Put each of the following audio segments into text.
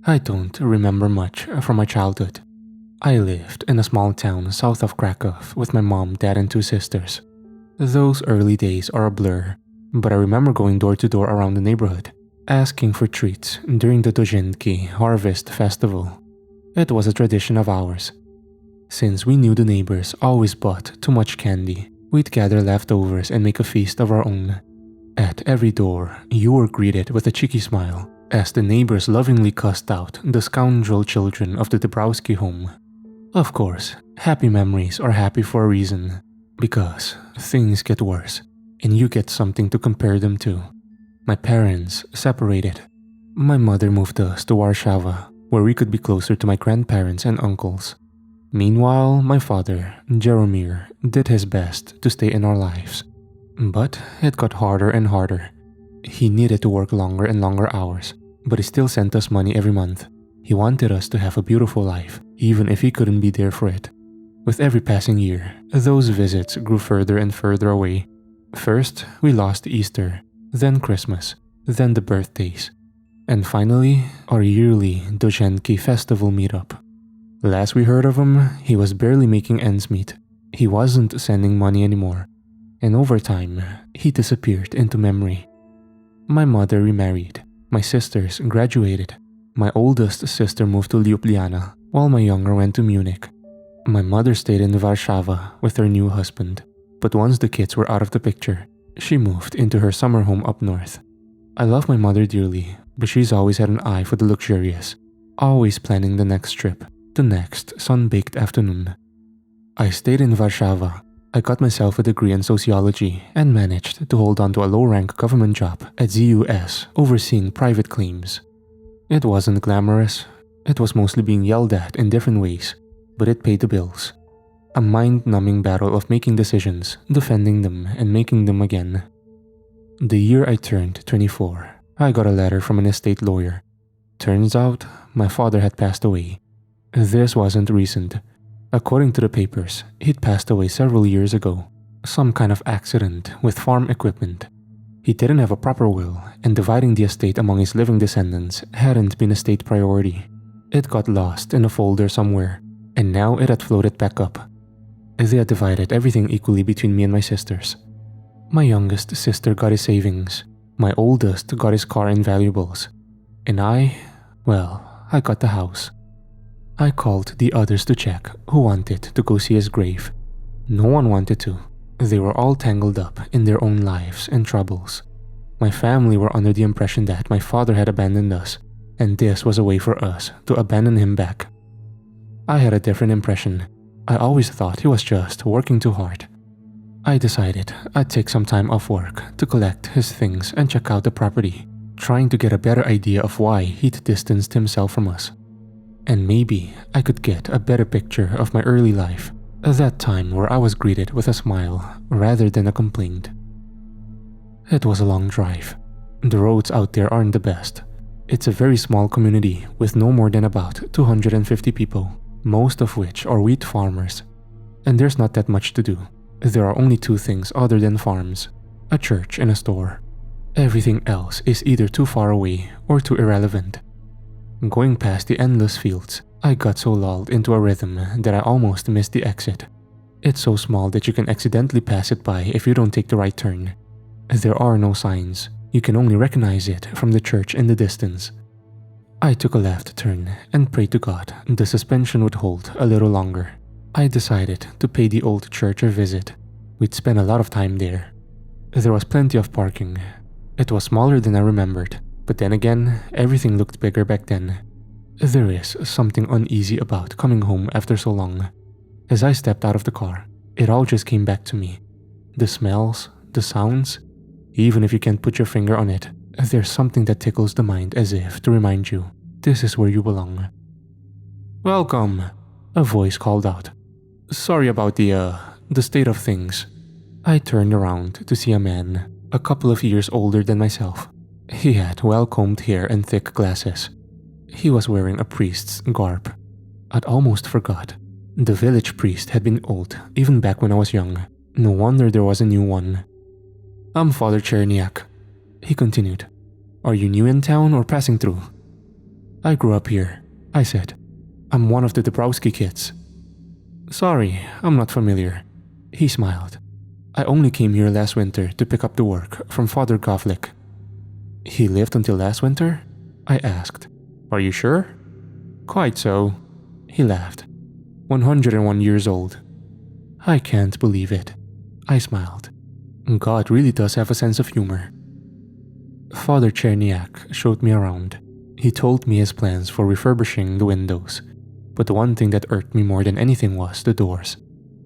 I don't remember much from my childhood. I lived in a small town south of Krakow with my mom, dad, and 2 sisters. Those early days are a blur, but I remember going door to door around the neighborhood, asking for treats during the Dojenki Harvest Festival. It was a tradition of ours. Since we knew the neighbors always bought too much candy, we'd gather leftovers and make a feast of our own. At every door, you were greeted with a cheeky smile, as the neighbors lovingly cussed out the scoundrel children of the Dabrowski home. Of course, happy memories are happy for a reason, because things get worse, and you get something to compare them to. My parents separated. My mother moved us to Warsaw, where we could be closer to my grandparents and uncles. Meanwhile, my father, Jaromir, did his best to stay in our lives. But it got harder and harder. He needed to work longer and longer hours, but he still sent us money every month. He wanted us to have a beautiful life, even if he couldn't be there for it. With every passing year, those visits grew further and further away. First, we lost Easter, then Christmas, then the birthdays, and finally, our yearly Dojenki festival meetup. Last we heard of him, he was barely making ends meet. He wasn't sending money anymore, and over time, he disappeared into memory. My mother remarried, my sisters graduated, my oldest sister moved to Ljubljana, while my younger went to Munich. My mother stayed in Warsaw with her new husband, but once the kids were out of the picture, she moved into her summer home up north. I love my mother dearly, but she's always had an eye for the luxurious, always planning the next trip, the next sun-baked afternoon. I stayed in Warsaw. I got myself a degree in sociology and managed to hold on to a low-rank government job at ZUS overseeing private claims. It wasn't glamorous. It was mostly being yelled at in different ways, but it paid the bills. A mind-numbing battle of making decisions, defending them, and making them again. The year I turned 24, I got a letter from an estate lawyer. Turns out, my father had passed away. This wasn't recent. According to the papers, he'd passed away several years ago. Some kind of accident with farm equipment. He didn't have a proper will, and dividing the estate among his living descendants hadn't been a state priority. It got lost in a folder somewhere, and now it had floated back up. They had divided everything equally between me and my sisters. My youngest sister got his savings, my oldest got his car and valuables, and I got the house. I called the others to check who wanted to go see his grave. No one wanted to. They were all tangled up in their own lives and troubles. My family were under the impression that my father had abandoned us, and this was a way for us to abandon him back. I had a different impression. I always thought he was just working too hard. I decided I'd take some time off work to collect his things and check out the property, trying to get a better idea of why he'd distanced himself from us. And maybe I could get a better picture of my early life, that time where I was greeted with a smile rather than a complaint. It was a long drive. The roads out there aren't the best. It's a very small community with no more than about 250 people, most of which are wheat farmers. And there's not that much to do. There are only 2 things other than farms, a church and a store. Everything else is either too far away or too irrelevant. Going past the endless fields, I got so lulled into a rhythm that I almost missed the exit. It's so small that you can accidentally pass it by if you don't take the right turn. There are no signs. You can only recognize it from the church in the distance. I took a left turn and prayed to God the suspension would hold a little longer. I decided to pay the old church a visit. We'd spent a lot of time there. There was plenty of parking. It was smaller than I remembered. But then again, everything looked bigger back then. There is something uneasy about coming home after so long. As I stepped out of the car, it all just came back to me. The smells, the sounds, even if you can't put your finger on it, there's something that tickles the mind as if to remind you, this is where you belong. "Welcome," a voice called out. "Sorry about the state of things." I turned around to see a man, a couple of years older than myself. He had well-combed hair and thick glasses. He was wearing a priest's garb. I'd almost forgot. The village priest had been old, even back when I was young. No wonder there was a new one. "I'm Father Cherniak," he continued. "Are you new in town or passing through?" I grew up here, I said. I'm one of the Dabrowski kids. Sorry, I'm not familiar. He smiled. I only came here last winter to pick up the work from Father Govlik. He lived until last winter? I asked. Are you sure? Quite so. He laughed. 101 years old. I can't believe it. I smiled. God really does have a sense of humor. Father Cherniak showed me around. He told me his plans for refurbishing the windows, but the one thing that irked me more than anything was the doors.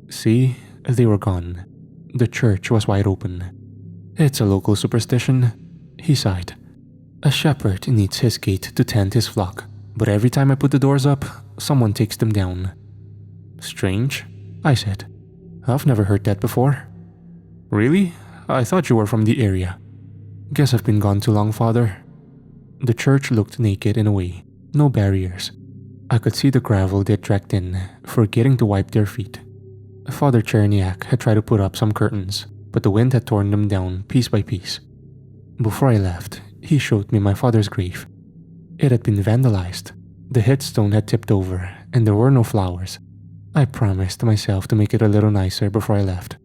See, they were gone. The church was wide open. It's a local superstition, he sighed. A shepherd needs his gate to tend his flock, but every time I put the doors up, someone takes them down. Strange, I said. I've never heard that before. Really? I thought you were from the area. Guess I've been gone too long, Father. The church looked naked in a way, no barriers. I could see the gravel they'd dragged in, forgetting to wipe their feet. Father Cherniak had tried to put up some curtains, but the wind had torn them down piece by piece. Before I left, he showed me my father's grave. It had been vandalized. The headstone had tipped over, and there were no flowers. I promised myself to make it a little nicer before I left.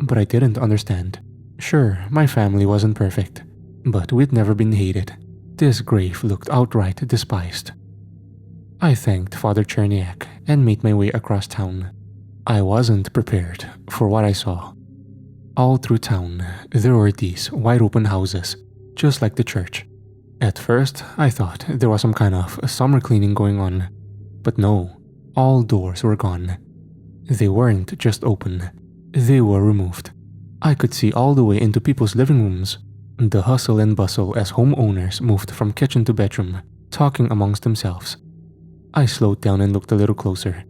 But I didn't understand. Sure, my family wasn't perfect, but we'd never been hated. This grave looked outright despised. I thanked Father Cherniak and made my way across town. I wasn't prepared for what I saw. All through town, there were these wide-open houses, just like the church. At first, I thought there was some kind of summer cleaning going on. But no, all doors were gone. They weren't just open, they were removed. I could see all the way into people's living rooms. The hustle and bustle as homeowners moved from kitchen to bedroom, talking amongst themselves. I slowed down and looked a little closer.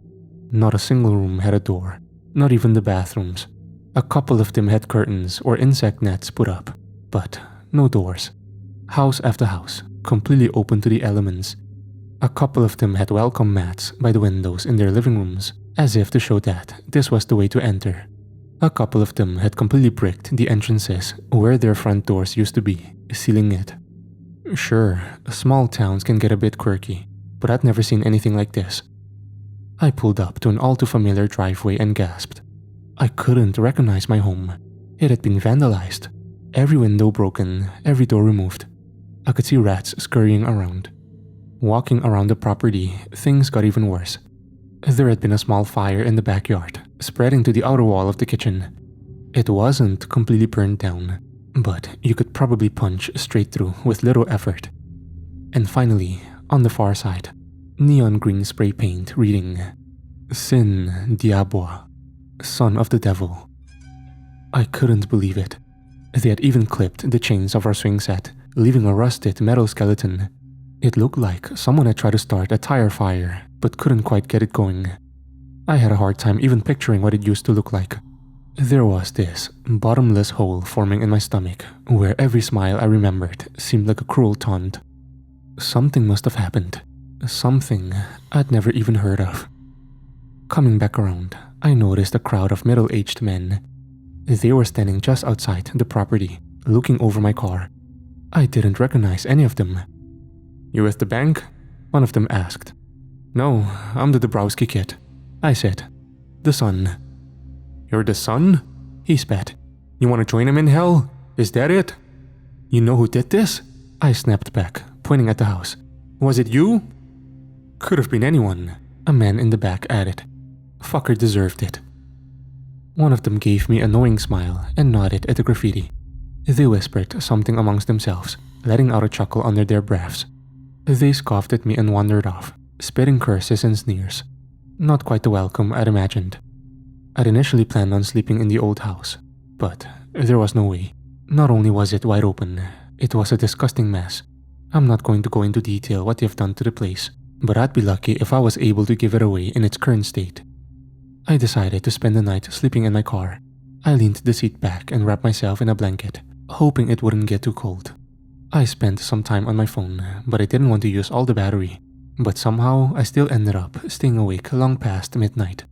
Not a single room had a door, not even the bathrooms. A couple of them had curtains or insect nets put up, but no doors. House after house, completely open to the elements. A couple of them had welcome mats by the windows in their living rooms, as if to show that this was the way to enter. A couple of them had completely bricked the entrances where their front doors used to be, sealing it. Sure, small towns can get a bit quirky, but I'd never seen anything like this. I pulled up to an all too familiar driveway and gasped. I couldn't recognize my home. It had been vandalized. Every window broken, every door removed. I could see rats scurrying around. Walking around the property, things got even worse. There had been a small fire in the backyard, spreading to the outer wall of the kitchen. It wasn't completely burned down, but you could probably punch straight through with little effort. And finally, on the far side, neon green spray paint reading, Sin Diablo, Son of the Devil. I couldn't believe it. They had even clipped the chains of our swing set, leaving a rusted metal skeleton. It looked like someone had tried to start a tire fire, but couldn't quite get it going. I had a hard time even picturing what it used to look like. There was this bottomless hole forming in my stomach, where every smile I remembered seemed like a cruel taunt. Something must have happened. Something I'd never even heard of. Coming back around, I noticed a crowd of middle-aged men. They were standing just outside the property, looking over my car. I didn't recognize any of them. "You with the bank?" one of them asked. "No, I'm the Dabrowski kid," I said. "The son." "You're the son?" he spat. "You want to join him in hell? Is that it?" "You know who did this?" I snapped back, pointing at the house. "Was it you?" "Could have been anyone," a man in the back added. "Fucker deserved it." One of them gave me a knowing smile and nodded at the graffiti. They whispered something amongst themselves, letting out a chuckle under their breaths. They scoffed at me and wandered off, spitting curses and sneers. Not quite the welcome I'd imagined. I'd initially planned on sleeping in the old house, but there was no way. Not only was it wide open, it was a disgusting mess. I'm not going to go into detail what they've done to the place, but I'd be lucky if I was able to give it away in its current state. I decided to spend the night sleeping in my car. I leaned the seat back and wrapped myself in a blanket, hoping it wouldn't get too cold. I spent some time on my phone, but I didn't want to use all the battery. But somehow, I still ended up staying awake long past midnight.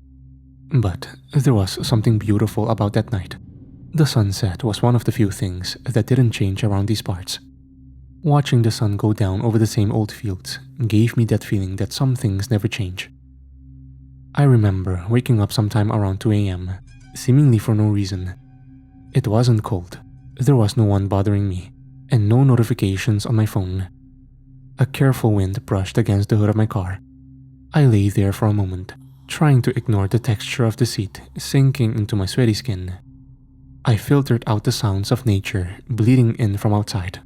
But there was something beautiful about that night. The sunset was one of the few things that didn't change around these parts. Watching the sun go down over the same old fields gave me that feeling that some things never change. I remember waking up sometime around 2 a.m., seemingly for no reason. It wasn't cold, there was no one bothering me, and no notifications on my phone. A careful wind brushed against the hood of my car. I lay there for a moment, trying to ignore the texture of the seat sinking into my sweaty skin. I filtered out the sounds of nature bleeding in from outside.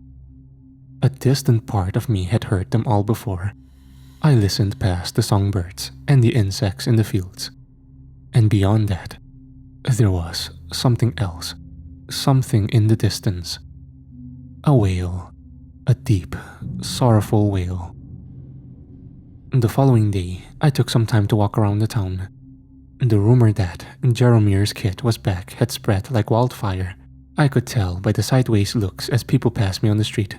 A distant part of me had heard them all before. I listened past the songbirds and the insects in the fields. And beyond that, there was something else, something in the distance. A wail, a deep, sorrowful wail. The following day, I took some time to walk around the town. The rumor that Jaromir's kid was back had spread like wildfire. I could tell by the sideways looks as people passed me on the street.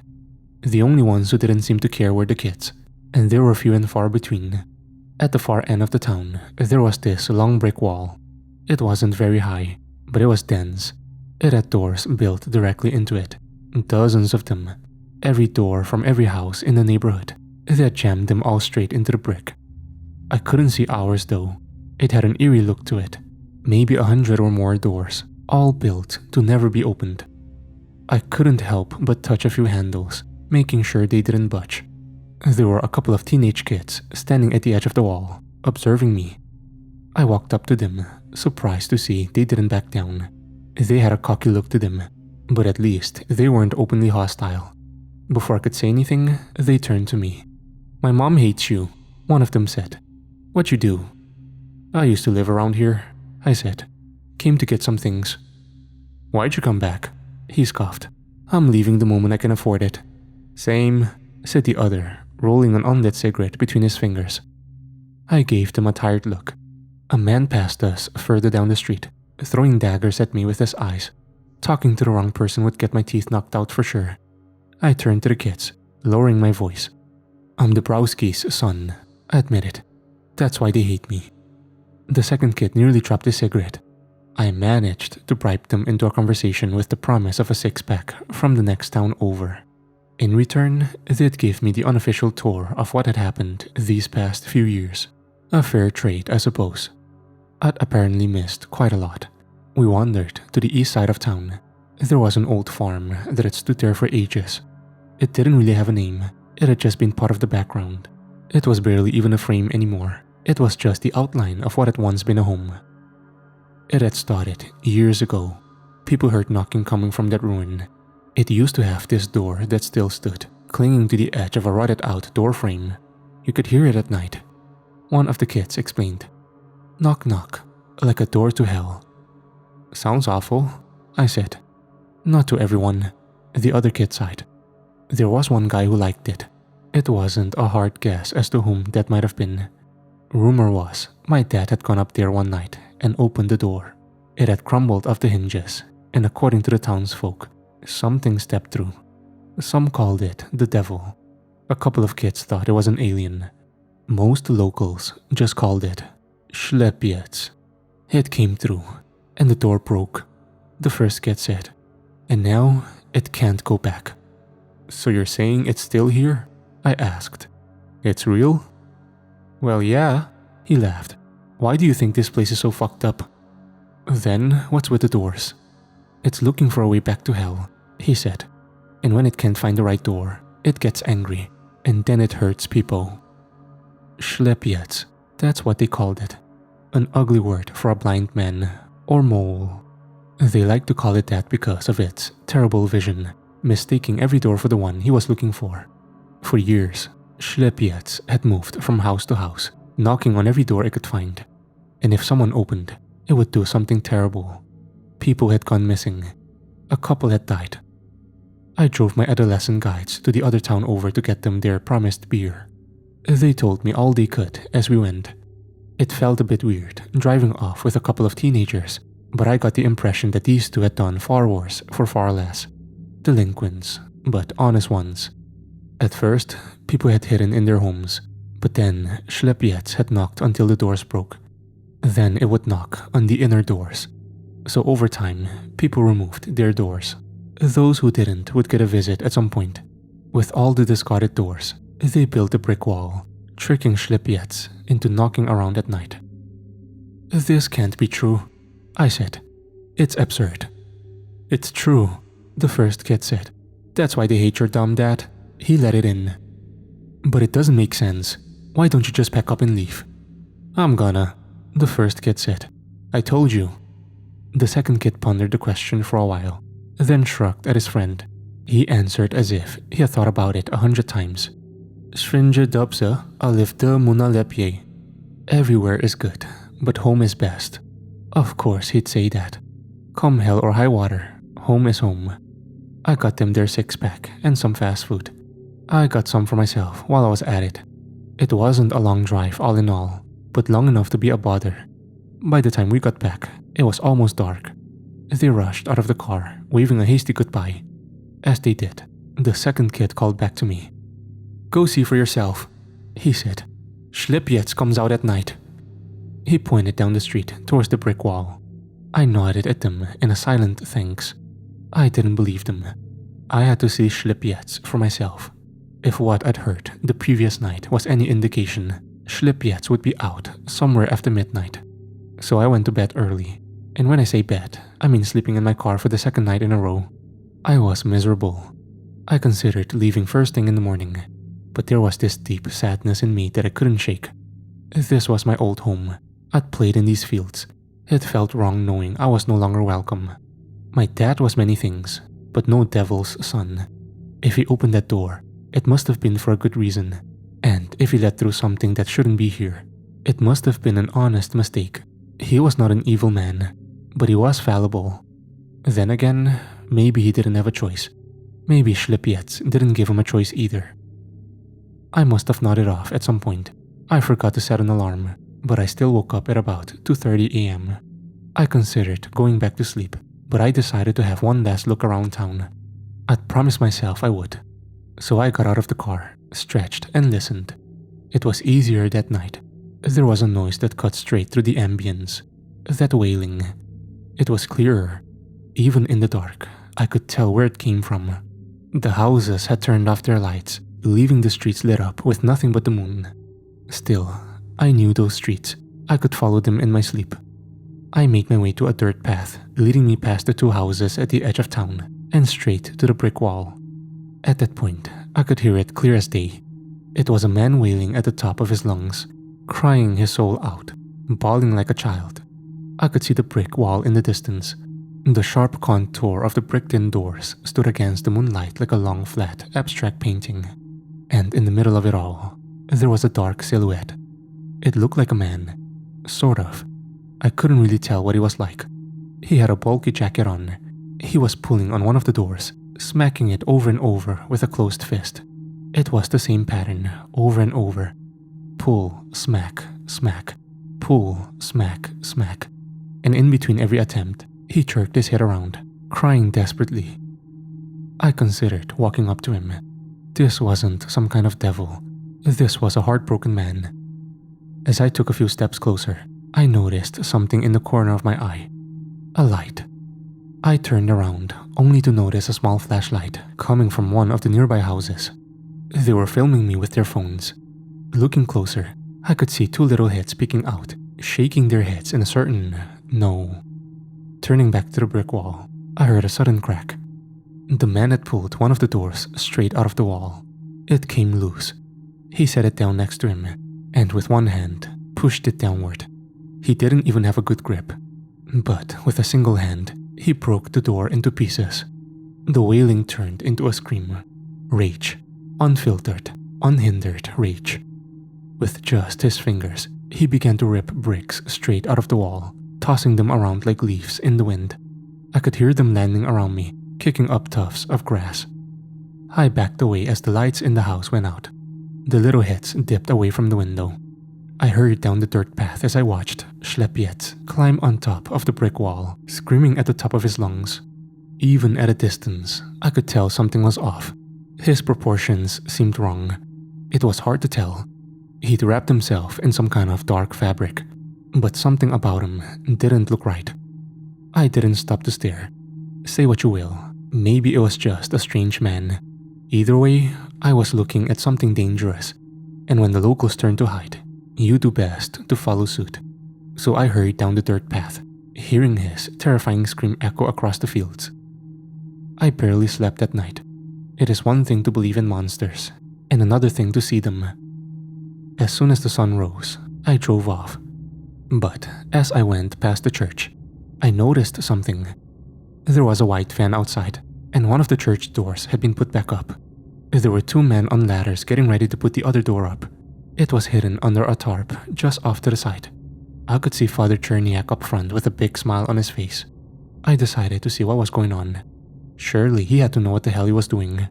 The only ones who didn't seem to care were the kids, and there were few and far between. At the far end of the town, there was this long brick wall. It wasn't very high, but it was dense. It had doors built directly into it, dozens of them. Every door from every house in the neighborhood. They had jammed them all straight into the brick. I couldn't see ours though. It had an eerie look to it. Maybe 100 or more doors, all built to never be opened. I couldn't help but touch a few handles, making sure they didn't budge. There were a couple of teenage kids standing at the edge of the wall, observing me. I walked up to them, surprised to see they didn't back down. They had a cocky look to them, but at least they weren't openly hostile. Before I could say anything, they turned to me. "My mom hates you," one of them said. "What you do?" "I used to live around here," I said. "Came to get some things." "Why'd you come back?" He scoffed. "I'm leaving the moment I can afford it." "Same," said the other, rolling an unlit cigarette between his fingers. I gave them a tired look. A man passed us further down the street, throwing daggers at me with his eyes. Talking to the wrong person would get my teeth knocked out for sure. I turned to the kids, lowering my voice. "I'm the Browski's son," I admitted. "That's why they hate me." The second kid nearly dropped his cigarette. I managed to bribe them into a conversation with the promise of a six-pack from the next town over. In return, they'd give me the unofficial tour of what had happened these past few years. A fair trade, I suppose. I'd apparently missed quite a lot. We wandered to the east side of town. There was an old farm that had stood there for ages. It didn't really have a name. It had just been part of the background. It was barely even a frame anymore. It was just the outline of what had once been a home. It had started years ago. People heard knocking coming from that ruin. It used to have this door that still stood, clinging to the edge of a rotted out door frame. You could hear it at night. One of the kids explained. "Knock knock, like a door to hell." "Sounds awful," I said. "Not to everyone," the other kid sighed. "There was one guy who liked it. It wasn't a hard guess as to whom that might have been. Rumor was my dad had gone up there one night and opened the door. It had crumbled off the hinges, and according to the townsfolk, something stepped through. Some called it the devil. A couple of kids thought it was an alien. Most locals just called it Schlepiets. It came through, and the door broke," the first kid said. "And now it can't go back." "So you're saying it's still here?" I asked. "It's real?" "Well, yeah," he laughed. "Why do you think this place is so fucked up?" "Then what's with the doors?" "It's looking for a way back to hell," he said. "And when it can't find the right door, it gets angry, and then it hurts people." Schlepiets, that's what they called it. An ugly word for a blind man, or mole. They like to call it that because of its terrible vision, mistaking every door for the one he was looking for. For years, Schlepiets had moved from house to house, knocking on every door it could find. And if someone opened, it would do something terrible. People had gone missing. A couple had died. I drove my adolescent guides to the other town over to get them their promised beer. They told me all they could as we went. It felt a bit weird driving off with a couple of teenagers, but I got the impression that these two had done far worse for far less. Delinquents, but honest ones. At first, people had hidden in their homes, but then Schlepiets had knocked until the doors broke. Then it would knock on the inner doors. So over time, people removed their doors. Those who didn't would get a visit at some point. With all the discarded doors, they built a brick wall, tricking Schlippjets into knocking around at night. "This can't be true," I said. "It's absurd." "It's true," the first kid said. "That's why they hate your dumb dad. He let it in." "But it doesn't make sense. Why don't you just pack up and leave?" "I'm gonna," the first kid said. "I told you." The second kid pondered the question for a while, then shrugged at his friend. He answered as if he had thought about it 100 times. "Srinja dubsa alifta muna lepye." Everywhere is good, but home is best. Of course he'd say that. Come hell or high water, home is home. I got them their 6-pack and some fast food. I got some for myself while I was at it. It wasn't a long drive all in all, but long enough to be a bother. By the time we got back, it was almost dark. They rushed out of the car, waving a hasty goodbye. As they did, the second kid called back to me. "Go see for yourself," he said. "Schlippjets comes out at night." He pointed down the street towards the brick wall. I nodded at them in a silent thanks. I didn't believe them. I had to see Schlippjets for myself. If what I'd heard the previous night was any indication, Schlippjets would be out somewhere after midnight. So I went to bed early. And when I say bed, I mean sleeping in my car for the second night in a row. I was miserable. I considered leaving first thing in the morning, but there was this deep sadness in me that I couldn't shake. This was my old home. I'd played in these fields. It felt wrong knowing I was no longer welcome. My dad was many things, but no devil's son. If he opened that door, it must have been for a good reason. And if he let through something that shouldn't be here, it must have been an honest mistake. He was not an evil man, but he was fallible. Then again, maybe he didn't have a choice. Maybe Schlippjets didn't give him a choice either. I must have nodded off at some point. I forgot to set an alarm, but I still woke up at about 2:30 a.m. I considered going back to sleep, but I decided to have one last look around town. I'd promised myself I would. So I got out of the car, stretched, and listened. It was easier that night. There was a noise that cut straight through the ambience. That wailing. It was clearer. Even in the dark, I could tell where it came from. The houses had turned off their lights, leaving the streets lit up with nothing but the moon. Still, I knew those streets. I could follow them in my sleep. I made my way to a dirt path, leading me past the 2 houses at the edge of town, and straight to the brick wall. At that point, I could hear it clear as day. It was a man wailing at the top of his lungs, crying his soul out, bawling like a child. I could see the brick wall in the distance. The sharp contour of the bricked-in doors stood against the moonlight like a long, flat, abstract painting. And in the middle of it all, there was a dark silhouette. It looked like a man. Sort of. I couldn't really tell what he was like. He had a bulky jacket on. He was pulling on one of the doors, smacking it over and over with a closed fist. It was the same pattern, over and over. Pull, smack, smack. Pull, smack, smack. And in between every attempt, he jerked his head around, crying desperately. I considered walking up to him. This wasn't some kind of devil. This was a heartbroken man. As I took a few steps closer, I noticed something in the corner of my eye. A light. I turned around, only to notice a small flashlight coming from one of the nearby houses. They were filming me with their phones. Looking closer, I could see 2 little heads peeking out, shaking their heads in a certain no. Turning back to the brick wall, I heard a sudden crack. The man had pulled one of the doors straight out of the wall. It came loose. He set it down next to him, and with one hand, pushed it downward. He didn't even have a good grip, but with a single hand, he broke the door into pieces. The wailing turned into a scream. Rage. Unfiltered, unhindered rage. With just his fingers, he began to rip bricks straight out of the wall, tossing them around like leaves in the wind. I could hear them landing around me, kicking up tufts of grass. I backed away as the lights in the house went out. The little heads dipped away from the window. I hurried down the dirt path as I watched Schlippjets climb on top of the brick wall, screaming at the top of his lungs. Even at a distance, I could tell something was off. His proportions seemed wrong. It was hard to tell. He'd wrapped himself in some kind of dark fabric, but something about him didn't look right. I didn't stop to stare. Say what you will, maybe it was just a strange man. Either way, I was looking at something dangerous, and when the locals turned to hide, you do best to follow suit. So I hurried down the dirt path, hearing his terrifying scream echo across the fields. I barely slept that night. It is one thing to believe in monsters, and another thing to see them. As soon as the sun rose, I drove off. But as I went past the church, I noticed something. There was a white van outside, and one of the church doors had been put back up. There were two men on ladders getting ready to put the other door up. It was hidden under a tarp just off to the side. I could see Father Cherniak up front with a big smile on his face. I decided to see what was going on. Surely he had to know what the hell he was doing.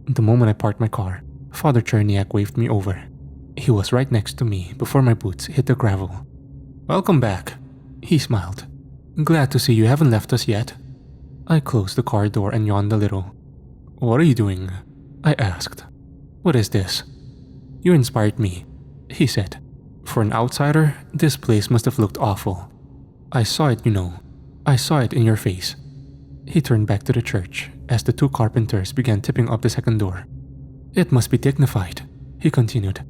The moment I parked my car, Father Cherniak waved me over. He was right next to me before my boots hit the gravel. "Welcome back," he smiled. "Glad to see you haven't left us yet." I closed the car door and yawned a little. "What are you doing?" I asked. "What is this?" "You inspired me," he said. "For an outsider, this place must have looked awful. I saw it, you know. I saw it in your face." He turned back to the church as the two carpenters began tipping up the second door. "It must be dignified," he continued.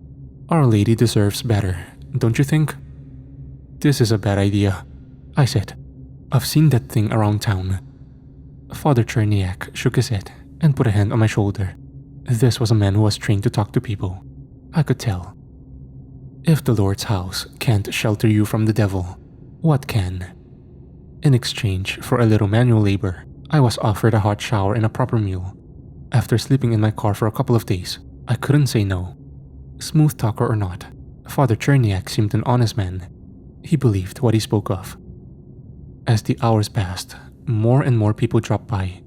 "Our Lady deserves better, don't you think?" "This is a bad idea," I said. "I've seen that thing around town." Father Cherniak shook his head and put a hand on my shoulder. This was a man who was trained to talk to people. I could tell. "If the Lord's house can't shelter you from the devil, what can?" In exchange for a little manual labor, I was offered a hot shower and a proper meal. After sleeping in my car for a couple of days, I couldn't say no. Smooth talker or not, Father Cherniak seemed an honest man. He believed what he spoke of. As the hours passed, more and more people dropped by.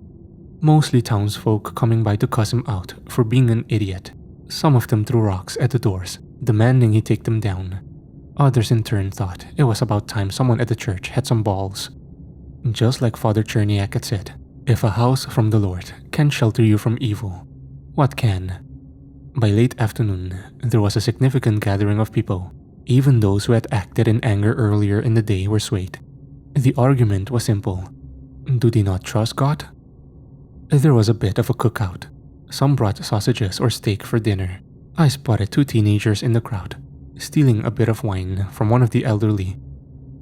Mostly townsfolk coming by to cuss him out for being an idiot. Some of them threw rocks at the doors, demanding he take them down. Others in turn thought it was about time someone at the church had some balls. Just like Father Cherniak had said, if a house from the Lord can shelter you from evil, what can? By late afternoon, there was a significant gathering of people. Even those who had acted in anger earlier in the day were swayed. The argument was simple. Do they not trust God? There was a bit of a cookout. Some brought sausages or steak for dinner. I spotted two teenagers in the crowd, stealing a bit of wine from one of the elderly.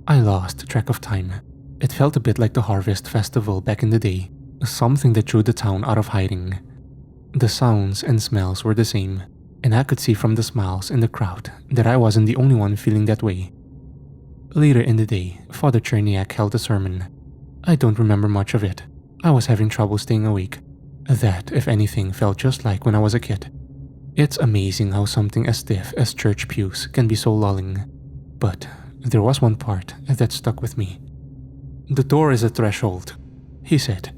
I lost track of time. It felt a bit like the Harvest Festival back in the day, something that drew the town out of hiding. The sounds and smells were the same, and I could see from the smiles in the crowd that I wasn't the only one feeling that way. Later in the day, Father Cherniak held a sermon. I don't remember much of it. I was having trouble staying awake. That, if anything, felt just like when I was a kid. It's amazing how something as stiff as church pews can be so lulling. But there was one part that stuck with me. "The door is a threshold," he said.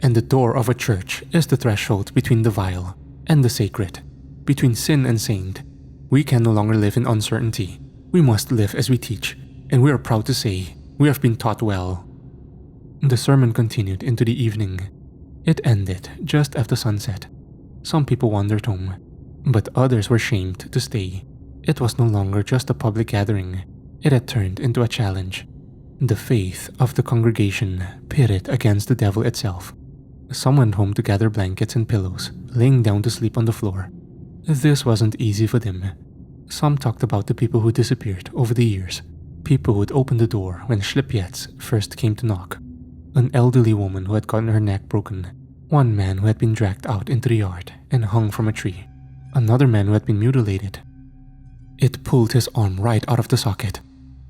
"And the door of a church is the threshold between the vile and the sacred, between sin and saint. We can no longer live in uncertainty. We must live as we teach, and we are proud to say we have been taught well." The sermon continued into the evening. It ended just after sunset. Some people wandered home, but others were shamed to stay. It was no longer just a public gathering. It had turned into a challenge. The faith of the congregation pitted against the devil itself. Some went home to gather blankets and pillows, laying down to sleep on the floor. This wasn't easy for them. Some talked about the people who disappeared over the years, people who would open the door when Schlippjets first came to knock. An elderly woman who had gotten her neck broken, one man who had been dragged out into the yard and hung from a tree, another man who had been mutilated. "It pulled his arm right out of the socket,"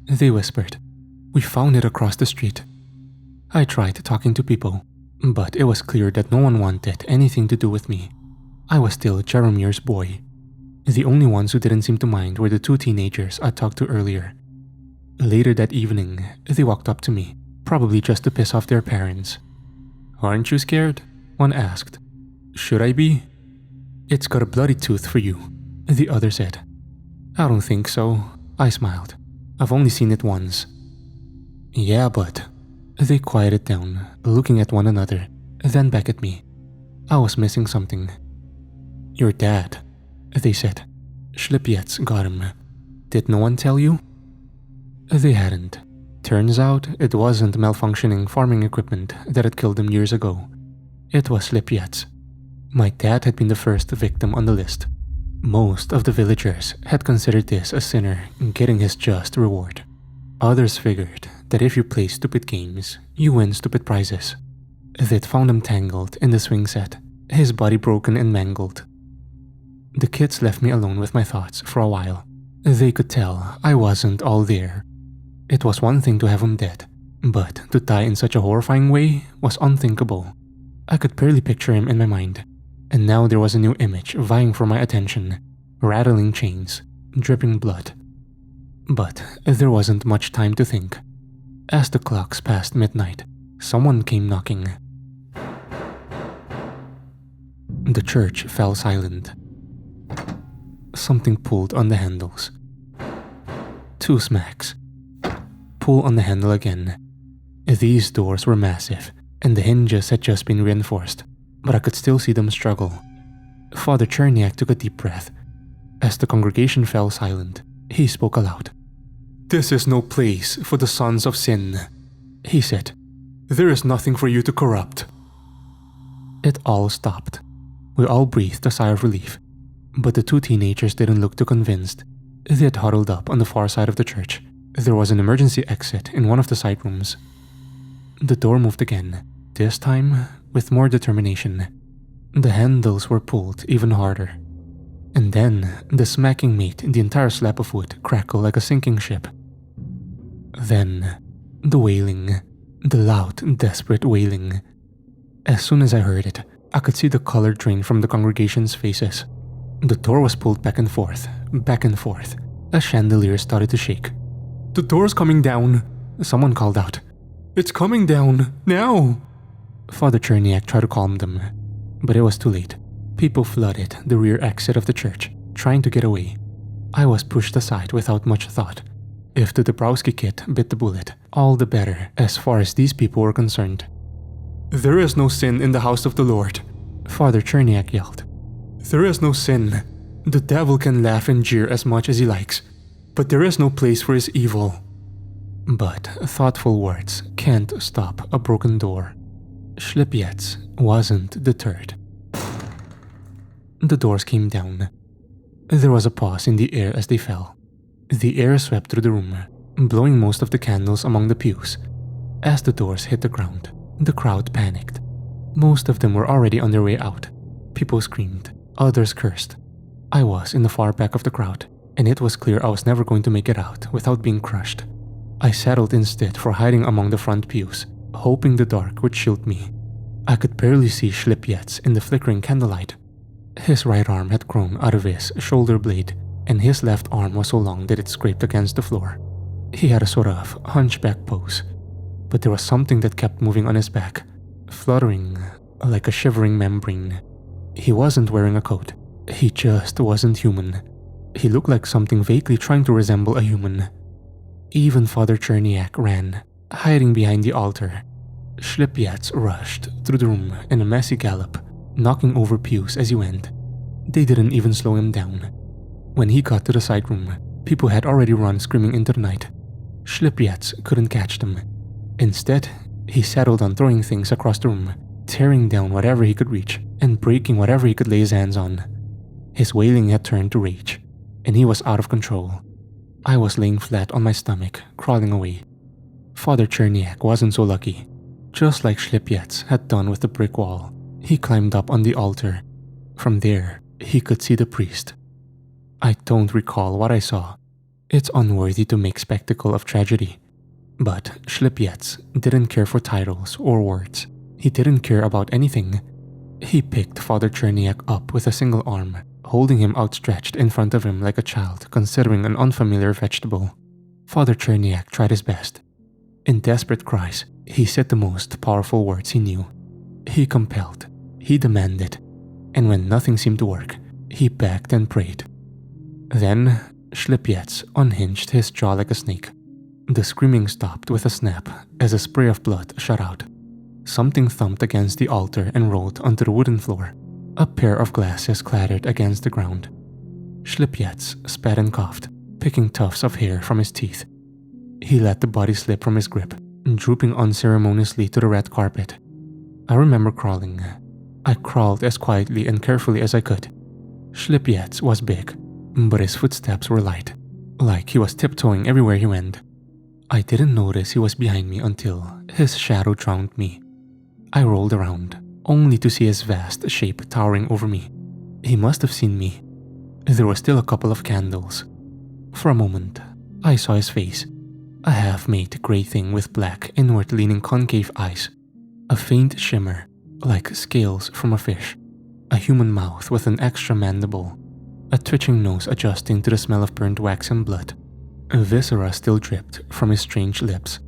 they whispered. "We found it across the street." I tried talking to people, but it was clear that no one wanted anything to do with me. I was still Jeromir's boy. The only ones who didn't seem to mind were the two teenagers I talked to earlier. Later that evening, they walked up to me, probably just to piss off their parents. "Aren't you scared?" one asked. "Should I be?" "It's got a bloody tooth for you," the other said. "I don't think so," I smiled. "I've only seen it once." "Yeah, but..." They quieted down, looking at one another, then back at me. I was missing something. "Your dad," they said. "Schlippjets got him. Did no one tell you?" They hadn't. Turns out it wasn't malfunctioning farming equipment that had killed him years ago. It was Schlippjets. My dad had been the first victim on the list. Most of the villagers had considered this a sinner getting his just reward. Others figured that if you play stupid games, you win stupid prizes. They'd found him tangled in the swing set, his body broken and mangled. The kids left me alone with my thoughts for a while. They could tell I wasn't all there. It was one thing to have him dead, but to die in such a horrifying way was unthinkable. I could barely picture him in my mind, and now there was a new image vying for my attention, rattling chains, dripping blood. But there wasn't much time to think. As the clocks passed midnight, someone came knocking. The church fell silent. Something pulled on the handles. 2 smacks. Pull on the handle again. These doors were massive, and the hinges had just been reinforced, but I could still see them struggle. Father Cherniak took a deep breath. As the congregation fell silent, he spoke aloud. "This is no place for the sons of sin," he said. "There is nothing for you to corrupt." It all stopped. We all breathed a sigh of relief, but the 2 teenagers didn't look too convinced. They had huddled up on the far side of the church. There was an emergency exit in one of the side rooms. The door moved again, this time with more determination. The handles were pulled even harder. And then the smacking made the entire slab of wood crackle like a sinking ship. Then the wailing, the loud, desperate wailing. As soon as I heard it, I could see the color drain from the congregation's faces. The door was pulled back and forth, as chandeliers started to shake. "The door's coming down," someone called out. "It's coming down, now!" Father Cherniak tried to calm them, but it was too late. People flooded the rear exit of the church, trying to get away. I was pushed aside without much thought. If the Dabrowski kid bit the bullet, all the better as far as these people were concerned. "There is no sin in the house of the Lord," Father Cherniak yelled. "There is no sin. The devil can laugh and jeer as much as he likes, but there is no place for his evil." But thoughtful words can't stop a broken door. Schlipjetz wasn't deterred. The doors came down. There was a pause in the air as they fell. The air swept through the room, blowing most of the candles among the pews. As the doors hit the ground, the crowd panicked. Most of them were already on their way out. People screamed, others cursed. I was in the far back of the crowd, and it was clear I was never going to make it out without being crushed. I settled instead for hiding among the front pews, hoping the dark would shield me. I could barely see Schlipjetz in the flickering candlelight. His right arm had grown out of his shoulder blade, and his left arm was so long that it scraped against the floor. He had a sort of hunchback pose, but there was something that kept moving on his back, fluttering like a shivering membrane. He wasn't wearing a coat. He just wasn't human. He looked like something vaguely trying to resemble a human. Even Father Cherniak ran, hiding behind the altar. Schlipjetz rushed through the room in a messy gallop, knocking over pews as he went. They didn't even slow him down. When he got to the side room, people had already run screaming into the night. Schlipjetz couldn't catch them. Instead, he settled on throwing things across the room, tearing down whatever he could reach, and breaking whatever he could lay his hands on. His wailing had turned to rage, and he was out of control. I was laying flat on my stomach, crawling away. Father Cherniak wasn't so lucky. Just like Schlipjetz had done with the brick wall, he climbed up on the altar. From there, he could see the priest. I don't recall what I saw. It's unworthy to make spectacle of tragedy. But Schlipjetz didn't care for titles or words. He didn't care about anything. He picked Father Cherniak up with a single arm, holding him outstretched in front of him like a child considering an unfamiliar vegetable. Father Cherniak tried his best. In desperate cries, he said the most powerful words he knew. He compelled, he demanded, and when nothing seemed to work, he begged and prayed. Then, Schlipjetz unhinged his jaw like a snake. The screaming stopped with a snap as a spray of blood shot out. Something thumped against the altar and rolled onto the wooden floor. A pair of glasses clattered against the ground. Schlipjetz spat and coughed, picking tufts of hair from his teeth. He let the body slip from his grip, drooping unceremoniously to the red carpet. I remember crawling, I crawled as quietly and carefully as I could. Schlipjets was big, but his footsteps were light, like he was tiptoeing everywhere he went. I didn't notice he was behind me until his shadow drowned me. I rolled around, only to see his vast shape towering over me. He must have seen me. There were still a couple of candles. For a moment, I saw his face, a half-made gray thing with black, inward-leaning concave eyes, a faint shimmer, like scales from a fish, a human mouth with an extra mandible, a twitching nose adjusting to the smell of burnt wax and blood. Viscera still dripped from his strange lips.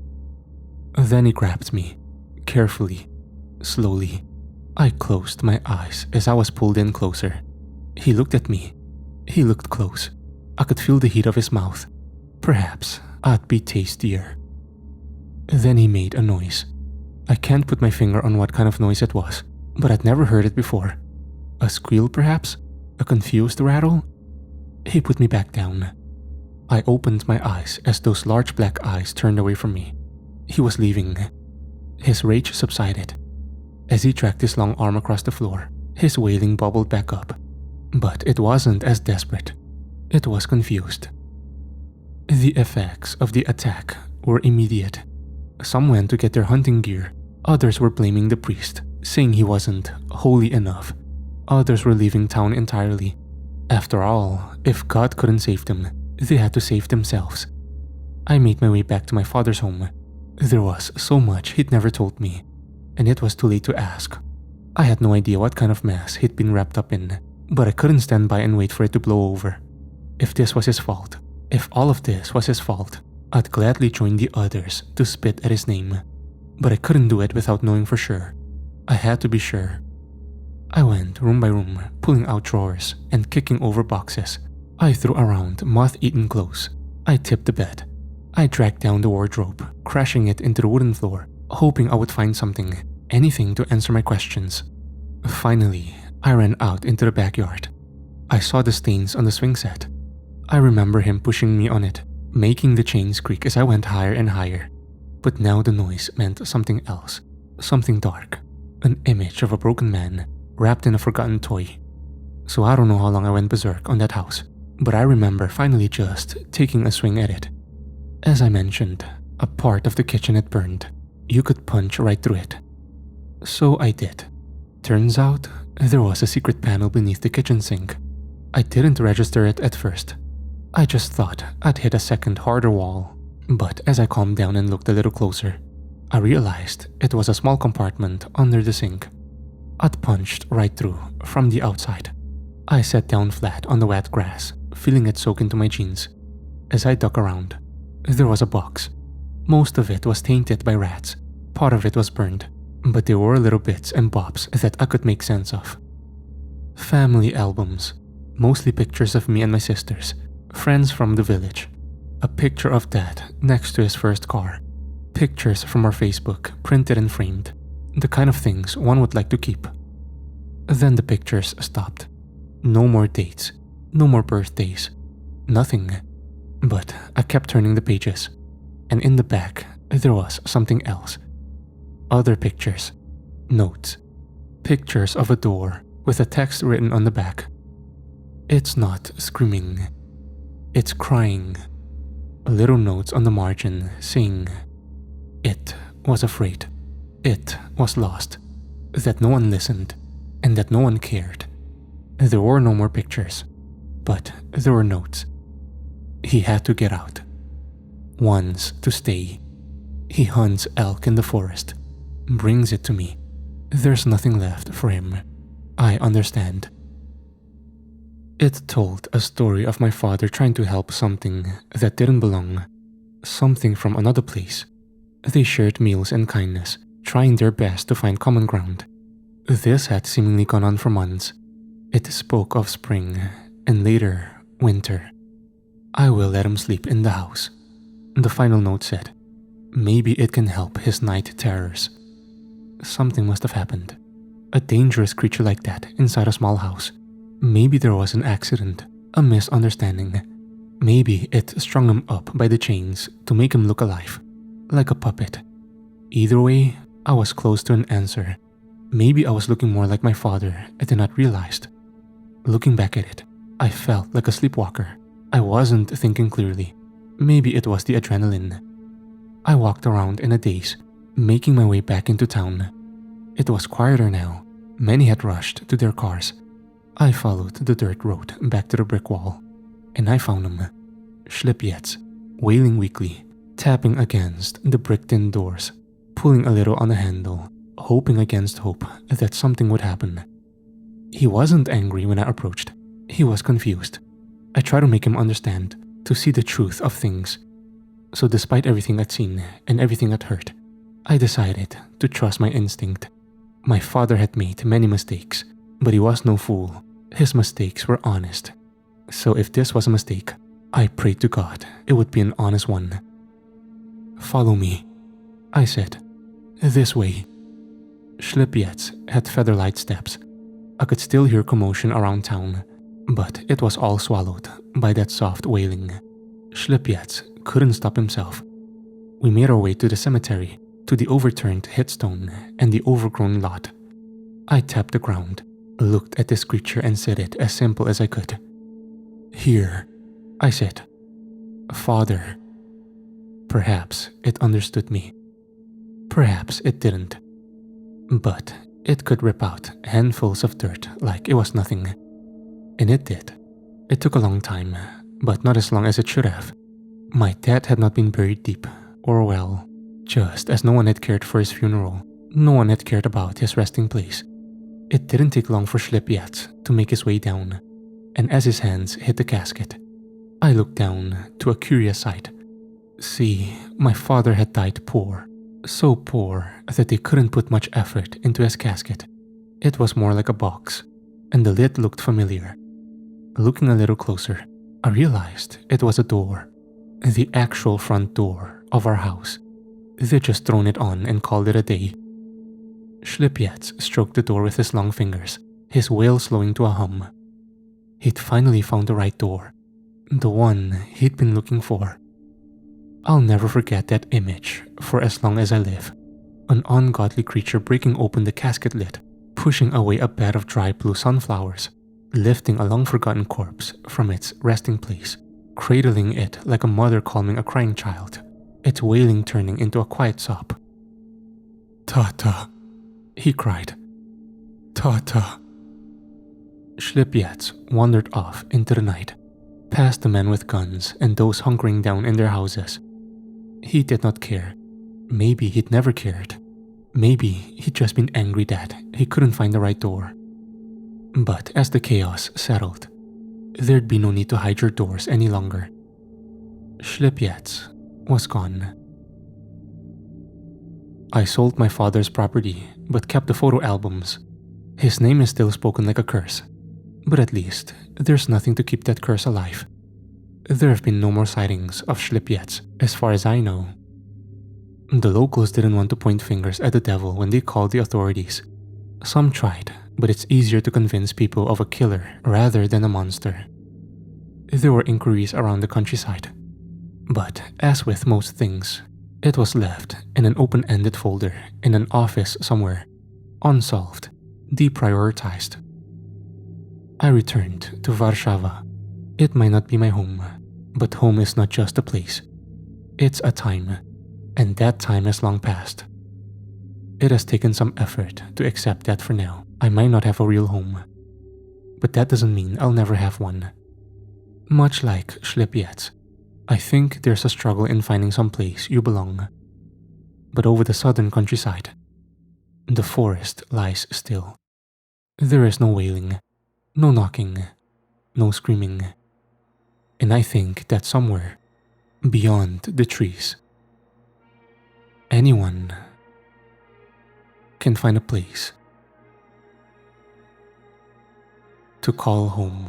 Then he grabbed me, carefully, slowly. I closed my eyes as I was pulled in closer. He looked at me. He looked close. I could feel the heat of his mouth. Perhaps I'd be tastier. Then he made a noise. I can't put my finger on what kind of noise it was, but I'd never heard it before. A squeal perhaps? A confused rattle? He put me back down. I opened my eyes as those large black eyes turned away from me. He was leaving. His rage subsided. As he dragged his long arm across the floor, his wailing bubbled back up. But it wasn't as desperate. It was confused. The effects of the attack were immediate. Some went to get their hunting gear. Others were blaming the priest, saying he wasn't holy enough. Others were leaving town entirely. After all, if God couldn't save them, they had to save themselves. I made my way back to my father's home. There was so much he'd never told me, and it was too late to ask. I had no idea what kind of mess he'd been wrapped up in, but I couldn't stand by and wait for it to blow over. If this was his fault, if all of this was his fault, I'd gladly join the others to spit at his name. But I couldn't do it without knowing for sure. I had to be sure. I went room by room, pulling out drawers and kicking over boxes. I threw around moth-eaten clothes. I tipped the bed. I dragged down the wardrobe, crashing it into the wooden floor, hoping I would find something, anything to answer my questions. Finally, I ran out into the backyard. I saw the stains on the swing set. I remember him pushing me on it, making the chains creak as I went higher and higher. But now the noise meant something else, something dark, an image of a broken man wrapped in a forgotten toy. So I don't know how long I went berserk on that house, but I remember finally just taking a swing at it. As I mentioned, a part of the kitchen had burned. You could punch right through it. So I did. Turns out, there was a secret panel beneath the kitchen sink. I didn't register it at first. I just thought I'd hit a second harder wall. But as I calmed down and looked a little closer, I realized it was a small compartment under the sink. I'd punched right through from the outside. I sat down flat on the wet grass, feeling it soak into my jeans. As I dug around, there was a box. Most of it was tainted by rats. Part of it was burned, but there were little bits and bobs that I could make sense of. Family albums, mostly pictures of me and my sisters, friends from the village. A picture of Dad next to his first car. Pictures from our Facebook, printed and framed. The kind of things one would like to keep. Then the pictures stopped. No more dates. No more birthdays. Nothing. But I kept turning the pages. And in the back, there was something else. Other pictures. Notes. Pictures of a door with a text written on the back. It's not screaming. It's crying. Little notes on the margin saying it was afraid, it was lost, that no one listened, and that no one cared. There were no more pictures, but there were notes. He had to get out. Wants to stay. He hunts elk in the forest, brings it to me. There's nothing left for him. I understand. It told a story of my father trying to help something that didn't belong, something from another place. They shared meals and kindness, trying their best to find common ground. This had seemingly gone on for months. It spoke of spring, and later, winter. I will let him sleep in the house. The final note said, maybe it can help his night terrors. Something must have happened. A dangerous creature like that inside a small house. Maybe there was an accident, a misunderstanding. Maybe it strung him up by the chains to make him look alive, like a puppet. Either way, I was close to an answer. Maybe I was looking more like my father I did not realize. Looking back at it, I felt like a sleepwalker. I wasn't thinking clearly. Maybe it was the adrenaline. I walked around in a daze, making my way back into town. It was quieter now. Many had rushed to their cars. I followed the dirt road back to the brick wall, and I found them. Schlipjets, wailing weakly, tapping against the bricked-in doors, pulling a little on the handle, hoping against hope that something would happen. He wasn't angry when I approached. He was confused. I tried to make him understand, to see the truth of things. So despite everything I'd seen and everything I'd heard, I decided to trust my instinct. My father had made many mistakes, but he was no fool. His mistakes were honest. So if this was a mistake, I prayed to God it would be an honest one. "Follow me," I said. "This way." Schlipjets had feather-light steps. I could still hear commotion around town, but it was all swallowed by that soft wailing. Schlipjets couldn't stop himself. We made our way to the cemetery, to the overturned headstone and the overgrown lot. I tapped the ground, looked at this creature and said it as simple as I could. "Here," I said. "Father." Perhaps it understood me. Perhaps it didn't. But it could rip out handfuls of dirt like it was nothing. And it did. It took a long time, but not as long as it should have. My dad had not been buried deep, or well, just as no one had cared for his funeral, no one had cared about his resting place. It didn't take long for Schlipjets to make his way down, and as his hands hit the casket, I looked down to a curious sight. See, my father had died poor, so poor that they couldn't put much effort into his casket. It was more like a box, and the lid looked familiar. Looking a little closer, I realized it was a door, the actual front door of our house. They'd just thrown it on and called it a day. Schlipjets stroked the door with his long fingers, his wail slowing to a hum. He'd finally found the right door, the one he'd been looking for. I'll never forget that image for as long as I live. An ungodly creature breaking open the casket lid, pushing away a bed of dry blue sunflowers, lifting a long-forgotten corpse from its resting place, cradling it like a mother calming a crying child, its wailing turning into a quiet sob. "Tata," he cried. "Tata." Schlipjets wandered off into the night, past the men with guns and those hunkering down in their houses. He did not care. Maybe he'd never cared. Maybe he'd just been angry that he couldn't find the right door. But as the chaos settled, there'd be no need to hide your doors any longer. Schlipjets was gone. I sold my father's property, but kept the photo albums. His name is still spoken like a curse, but at least there's nothing to keep that curse alive. There have been no more sightings of Schlipjets, as far as I know. The locals didn't want to point fingers at the devil when they called the authorities. Some tried, but it's easier to convince people of a killer rather than a monster. There were inquiries around the countryside, but as with most things, it was left in an open-ended folder in an office somewhere, unsolved, deprioritized. I returned to Warszawa. It might not be my home, but home is not just a place. It's a time, and that time has long passed. It has taken some effort to accept that for now I might not have a real home, but that doesn't mean I'll never have one. Much like Schlipjets, I think there's a struggle in finding some place you belong. But over the southern countryside, the forest lies still. There is no wailing, no knocking, no screaming. And I think that somewhere, beyond the trees, anyone can find a place to call home.